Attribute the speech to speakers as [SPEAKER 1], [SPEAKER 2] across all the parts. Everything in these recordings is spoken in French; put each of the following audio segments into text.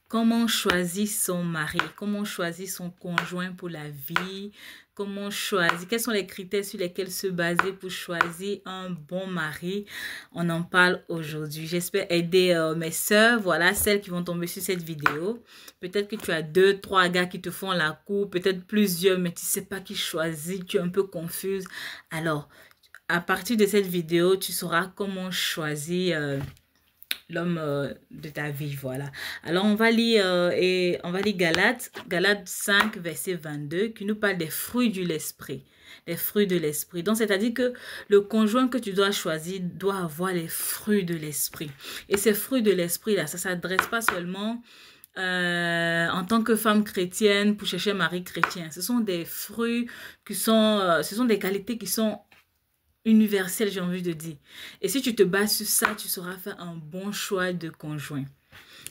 [SPEAKER 1] Comment choisir son mari? Comment choisir son conjoint pour la vie? Comment choisir? Quels sont les critères sur lesquels se baser pour choisir un bon mari? On en parle aujourd'hui. J'espère aider mes sœurs, voilà, celles qui vont tomber sur cette vidéo. Peut-être que tu as 2, 3 gars qui te font la cour, peut-être plusieurs, mais tu ne sais pas qui choisir, tu es un peu confuse. Alors, à partir de cette vidéo, tu sauras comment choisir l'homme de ta vie, voilà. Alors, on va lire Galates 5, verset 22, qui nous parle des fruits de l'esprit. Les fruits de l'esprit. Donc, c'est-à-dire que le conjoint que tu dois choisir doit avoir les fruits de l'esprit. Et ces fruits de l'esprit, là, ça ne s'adresse pas seulement en tant que femme chrétienne pour chercher un mari chrétien. Ce sont des fruits qui sont, ce sont des qualités qui sont universel, j'ai envie de dire. Et si tu te bases sur ça, tu sauras faire un bon choix de conjoint.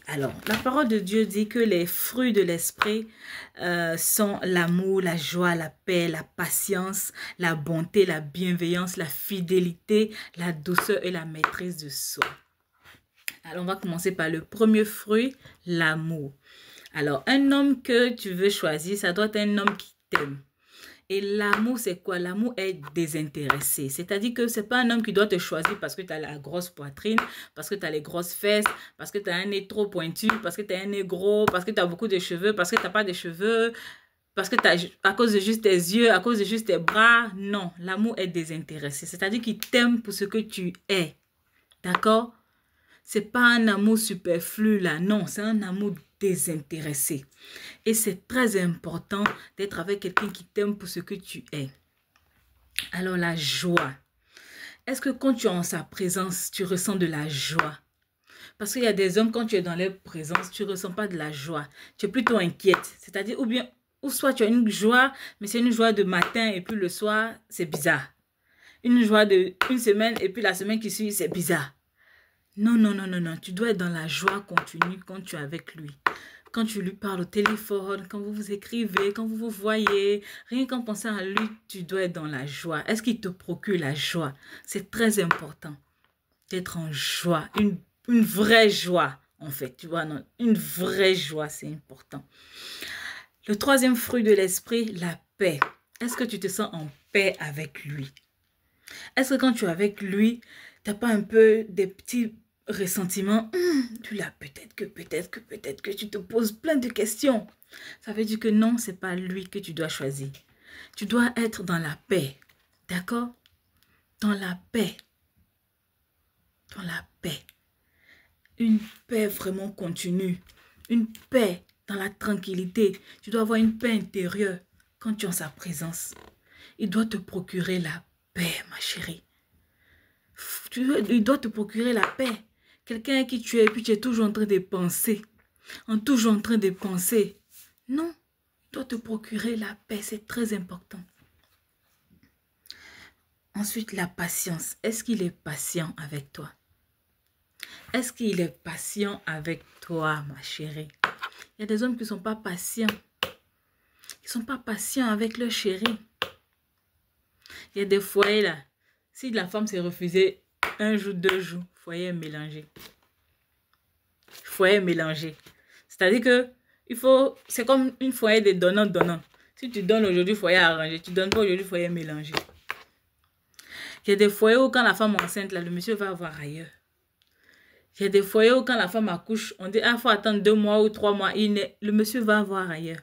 [SPEAKER 1] Alors, la parole de Dieu dit que les fruits de l'esprit sont l'amour, la joie, la paix, la patience, la bonté, la bienveillance, la fidélité, la douceur et la maîtrise de soi. Alors, on va commencer par le premier fruit, l'amour. Alors, un homme que tu veux choisir, ça doit être un homme qui t'aime. Et l'amour, c'est quoi? L'amour est désintéressé. C'est-à-dire que c'est pas un homme qui doit te choisir parce que tu as la grosse poitrine, parce que tu as les grosses fesses, parce que tu as un nez trop pointu, parce que tu as un nez gros, parce que tu as beaucoup de cheveux, parce que tu n'as pas de cheveux, parce que à cause de juste tes yeux, à cause de juste tes bras. Non, l'amour est désintéressé. C'est-à-dire qu'il t'aime pour ce que tu es. D'accord? C'est pas un amour superflu là, non, c'est un amour désintéressé. Et c'est très important d'être avec quelqu'un qui t'aime pour ce que tu es. Alors la joie. Est-ce que quand tu es en sa présence, tu ressens de la joie? Parce qu'il y a des hommes, quand tu es dans leur présence, tu ne ressens pas de la joie. Tu es plutôt inquiète. C'est-à-dire, ou soit tu as une joie, mais c'est une joie de matin et puis le soir, c'est bizarre. Une joie de une semaine et puis la semaine qui suit, c'est bizarre. Non, non, non, non, non. Tu dois être dans la joie continue quand tu es avec lui. Quand tu lui parles au téléphone, quand vous vous écrivez, quand vous vous voyez, rien qu'en pensant à lui, tu dois être dans la joie. Est-ce qu'il te procure la joie? C'est très important d'être en joie, une vraie joie, en fait. Tu vois, non, une vraie joie, c'est important. Le troisième fruit de l'esprit, la paix. Est-ce que tu te sens en paix avec lui? Est-ce que quand tu es avec lui, tu n'as pas un peu des petits ressentiment, tu l'as peut-être que tu te poses plein de questions. Ça veut dire que non, c'est pas lui que tu dois choisir. Tu dois être dans la paix. D'accord? Dans la paix. Dans la paix. Une paix vraiment continue. Une paix dans la tranquillité. Tu dois avoir une paix intérieure quand tu es en sa présence. Il doit te procurer la paix, ma chérie. Il doit te procurer la paix. Quelqu'un qui tu es et puis tu es toujours en train de penser. Toujours en train de penser. Non, il doit te procurer la paix. C'est très important. Ensuite, la patience. Est-ce qu'il est patient avec toi? Est-ce qu'il est patient avec toi, ma chérie? Il y a des hommes qui ne sont pas patients. Ils ne sont pas patients avec leur chérie. Il y a des foyers là. Si la femme s'est refusée 1 jour, 2 jours, foyer mélangé. Foyer mélangé. C'est-à-dire que c'est comme une foyer de donnant-donnant. Si tu donnes aujourd'hui, foyer arrangé. Tu ne donnes pas aujourd'hui, foyer mélangé. Il y a des foyers où quand la femme est enceinte, là, le monsieur va avoir ailleurs. Il y a des foyers où quand la femme accouche, on dit, il faut attendre 2 mois ou 3 mois. Le monsieur va avoir ailleurs.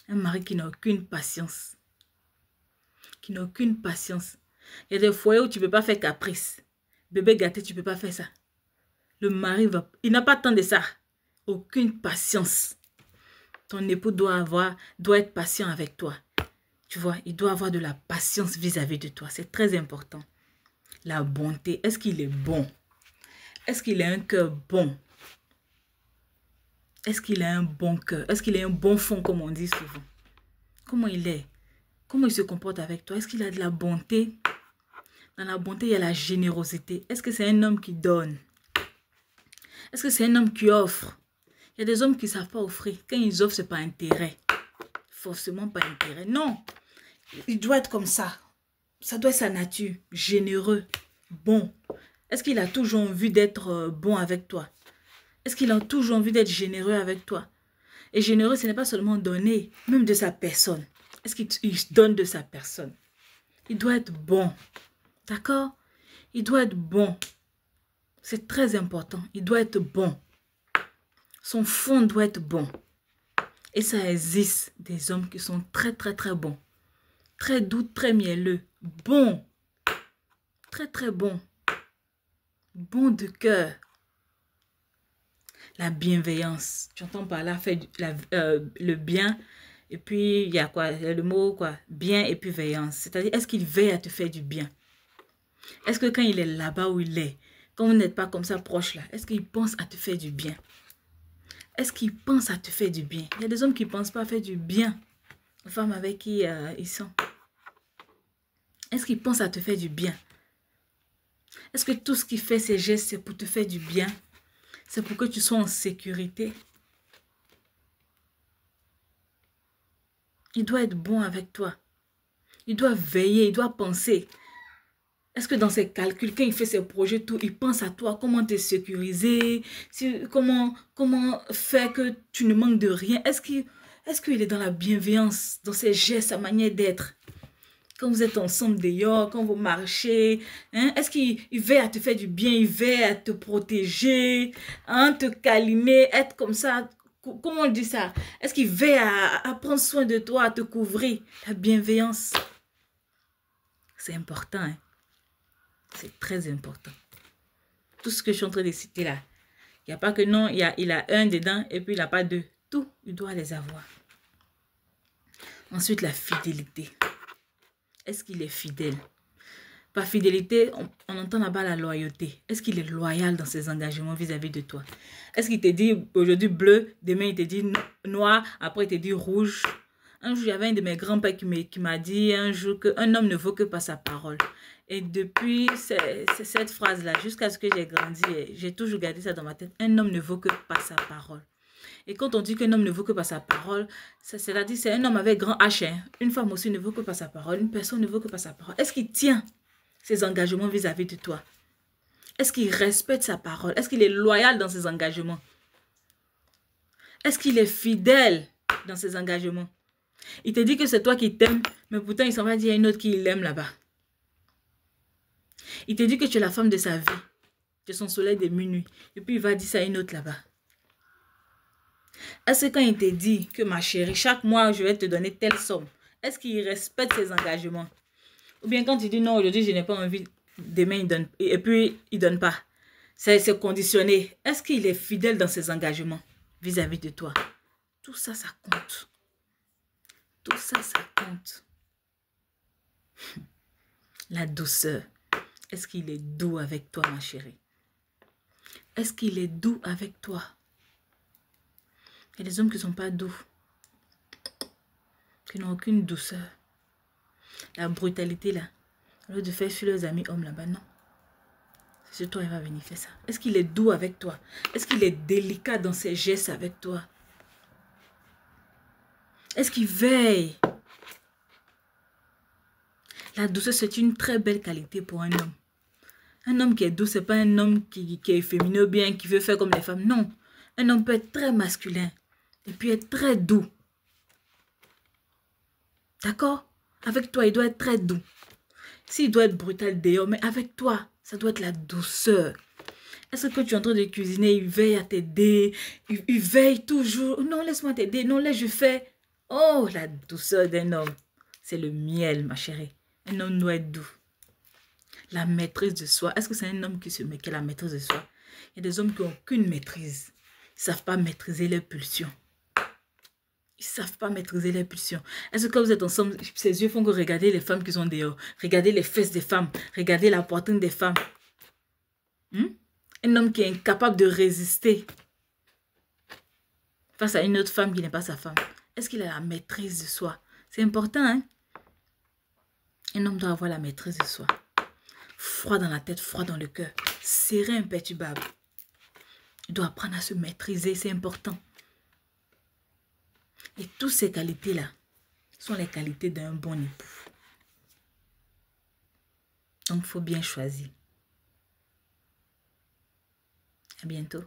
[SPEAKER 1] Un mari qui n'a aucune patience. Qui n'a aucune patience. Il y a des foyers où tu ne peux pas faire caprice. Bébé gâté, tu ne peux pas faire ça. Le mari va... Il n'a pas tant de ça. Aucune patience. Ton époux doit être patient avec toi. Tu vois, il doit avoir de la patience vis-à-vis de toi. C'est très important. La bonté. Est-ce qu'il est bon? Est-ce qu'il a un cœur bon? Est-ce qu'il a un bon cœur? Est-ce qu'il a un bon fond, comme on dit souvent? Comment il est? Comment il se comporte avec toi? Est-ce qu'il a de la bonté? Dans la bonté, il y a la générosité. Est-ce que c'est un homme qui donne? Est-ce que c'est un homme qui offre? Il y a des hommes qui ne savent pas offrir. Quand ils offrent, ce n'est pas intérêt. Forcément pas intérêt. Non. Il doit être comme ça. Ça doit être sa nature. Généreux. Bon. Est-ce qu'il a toujours envie d'être bon avec toi? Est-ce qu'il a toujours envie d'être généreux avec toi? Et généreux, ce n'est pas seulement donner, même de sa personne. Est-ce qu'il donne de sa personne? Il doit être bon. D'accord? Il doit être bon. C'est très important. Il doit être bon. Son fond doit être bon. Et ça existe des hommes qui sont très, très, très bons. Très doux, très mielleux. Bon. Très, très bon. Bon de cœur. La bienveillance. Tu entends par là, faire le bien. Et puis, il y a quoi? Il y a le mot quoi? Bien et puis veillance. C'est-à-dire, est-ce qu'il veille à te faire du bien? Est-ce que quand il est là-bas où il est, quand vous n'êtes pas comme ça proche là, est-ce qu'il pense à te faire du bien? Est-ce qu'il pense à te faire du bien? Il y a des hommes qui ne pensent pas à faire du bien aux femmes avec qui ils sont. Est-ce qu'il pense à te faire du bien? Est-ce que tout ce qu'il fait, ses gestes, c'est pour te faire du bien? C'est pour que tu sois en sécurité? Il doit être bon avec toi. Il doit veiller, il doit penser. Est-ce que dans ses calculs, quand il fait ses projets, tout, il pense à toi, comment te sécuriser, comment faire que tu ne manques de rien? Est-ce qu'il est dans la bienveillance, dans ses gestes, sa manière d'être? Quand vous êtes ensemble dehors, quand vous marchez, hein, est-ce qu'il veille à te faire du bien, il veille à te protéger, hein, te câliner, être comme ça? Comment on dit ça? Est-ce qu'il veille à prendre soin de toi, à te couvrir? La bienveillance, c'est important, hein? C'est très important. Tout ce que je suis en train de citer là, il n'y a pas que non, il a un dedans et puis il n'a pas deux. Tout, il doit les avoir. Ensuite, la fidélité. Est-ce qu'il est fidèle? Par fidélité, on entend là-bas la loyauté. Est-ce qu'il est loyal dans ses engagements vis-à-vis de toi? Est-ce qu'il te dit aujourd'hui bleu, demain il te dit noir, après il te dit rouge? Un jour, il y avait un de mes grands-pères qui m'a dit un jour qu'un homme ne vaut que par sa parole. Et depuis cette phrase-là, jusqu'à ce que j'ai grandi, j'ai toujours gardé ça dans ma tête. Un homme ne vaut que par sa parole. Et quand on dit qu'un homme ne vaut que par sa parole, c'est-à-dire c'est un homme avec grand H. Hein. Une femme aussi ne vaut que par sa parole. Une personne ne vaut que par sa parole. Est-ce qu'il tient ses engagements vis-à-vis de toi? Est-ce qu'il respecte sa parole? Est-ce qu'il est loyal dans ses engagements? Est-ce qu'il est fidèle dans ses engagements? Il te dit que c'est toi qui t'aimes, mais pourtant il s'en va dire à une autre qui l'aime là-bas. Il te dit que tu es la femme de sa vie, tu es son soleil de minuit, et puis il va dire ça à une autre là-bas. Est-ce que quand il te dit que ma chérie, chaque mois je vais te donner telle somme, est-ce qu'il respecte ses engagements? Ou bien quand il dit non, aujourd'hui je n'ai pas envie, demain il donne, et puis il ne donne pas. C'est conditionné. Est-ce qu'il est fidèle dans ses engagements vis-à-vis de toi? Tout ça, ça compte. Tout ça, ça compte. La douceur. Est-ce qu'il est doux avec toi, ma chérie? Est-ce qu'il est doux avec toi? Il y a des hommes qui ne sont pas doux. Qui n'ont aucune douceur. La brutalité, là. Au lieu de faire fuir leurs amis hommes, là-bas, non. C'est sur toi, il va venir faire ça. Est-ce qu'il est doux avec toi? Est-ce qu'il est délicat dans ses gestes avec toi? Est-ce qu'il veille? La douceur, c'est une très belle qualité pour un homme. Un homme qui est doux, ce n'est pas un homme qui est féminin ou bien qui veut faire comme les femmes. Non. Un homme peut être très masculin et puis être très doux. D'accord? Avec toi, il doit être très doux. S'il doit être brutal dehors, mais avec toi, ça doit être la douceur. Est-ce que tu es en train de cuisiner, il veille à t'aider, il veille toujours. Non, laisse-moi t'aider. Non, laisse, je fais. Oh, la douceur d'un homme. C'est le miel, ma chérie. Un homme doit être doux. La maîtrise de soi. Est-ce que c'est un homme qui se met qui a la maîtrise de soi? Il y a des hommes qui n'ont aucune maîtrise. Ils ne savent pas maîtriser leurs pulsions. Ils ne savent pas maîtriser leurs pulsions. Est-ce que quand vous êtes ensemble, ses yeux font que regarder les femmes qui sont dehors, regarder les fesses des femmes, regarder la poitrine des femmes? Un homme qui est incapable de résister face à une autre femme qui n'est pas sa femme. Est-ce qu'il a la maîtrise de soi? C'est important, hein? Un homme doit avoir la maîtrise de soi. Froid dans la tête, froid dans le cœur. Serein, imperturbable. Il doit apprendre à se maîtriser, c'est important. Et toutes ces qualités-là sont les qualités d'un bon époux. Donc, il faut bien choisir. À bientôt.